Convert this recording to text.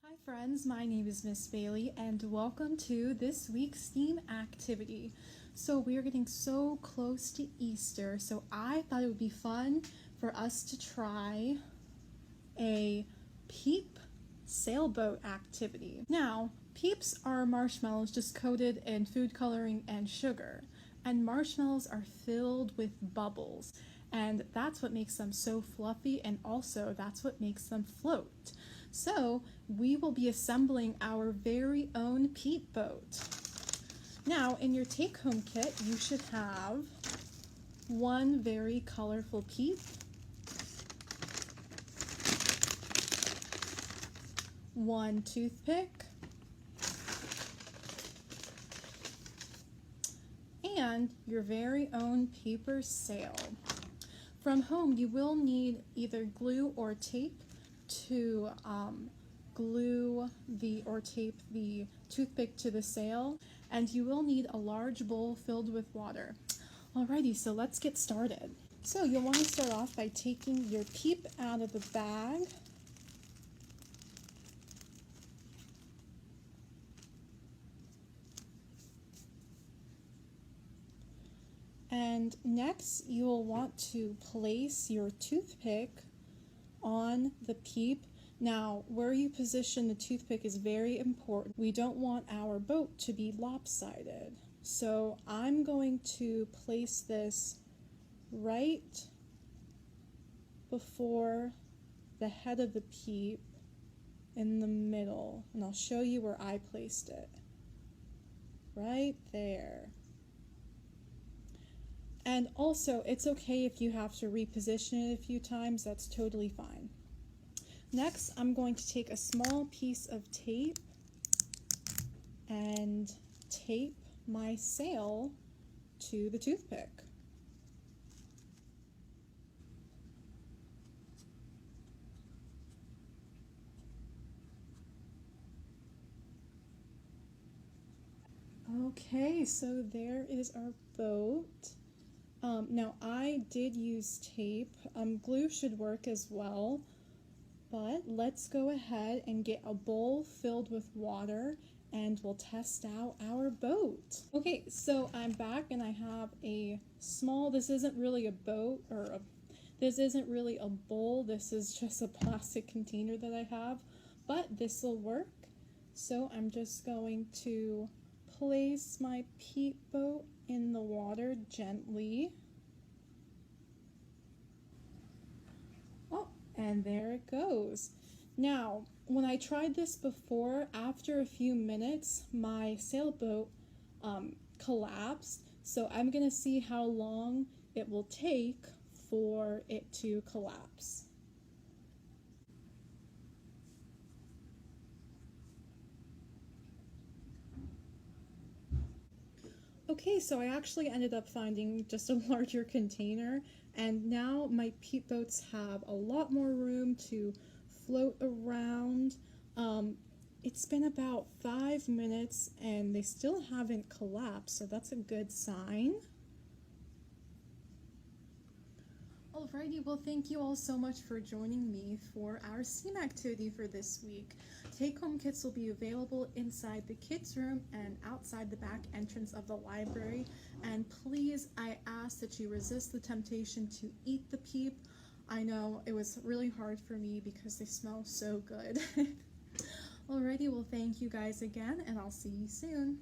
Hi friends, my name is Miss Bailey and welcome to this week's STEAM activity. So we are getting so close to Easter, so I thought it would be fun for us to try a Peep sailboat activity. Now, Peeps are marshmallows just coated in food coloring and sugar, and marshmallows are filled with bubbles, and that's what makes them so fluffy, and also that's what makes them float. So we will be assembling our very own Peep boat. Now in your take-home kit you should have one very colorful Peep, one toothpick, and your very own paper sail. From home you will need either glue or tape to glue or tape the toothpick to the sail, and you will need a large bowl filled with water. Alrighty, so let's get started. So you'll want to start off by taking your Peep out of the bag. And next you'll want to place your toothpick on the Peep. Now, where you position the toothpick is very important. We don't want our boat to be lopsided. So I'm going to place this right before the head of the Peep in the middle, and I'll show you where I placed it. Right there. And also, it's okay if you have to reposition it a few times, that's totally fine. Next, I'm going to take a small piece of tape and tape my sail to the toothpick. Okay, so there is our boat. Now I did use tape. Glue should work as well. But let's go ahead and get a bowl filled with water and we'll test out our boat. Okay, so I'm back and I have a small, this isn't really a boat this isn't really a bowl, this is just a plastic container that I have, but this will work. So I'm just going to place my Peep boat in the water gently. And there it goes. Now, when I tried this before, after a few minutes, my sailboat collapsed. So I'm gonna see how long it will take for it to collapse. Okay, so I actually ended up finding just a larger container, and now my Peep boats have a lot more room to float around. It's been about 5 minutes and they still haven't collapsed, so that's a good sign. Alrighty, well thank you all so much for joining me for our STEAM activity for this week. Take-home kits will be available inside the kids' room and outside the back entrance of the library. And please, I ask that you resist the temptation to eat the Peep. I know it was really hard for me because they smell so good. Alrighty, well thank you guys again, and I'll see you soon.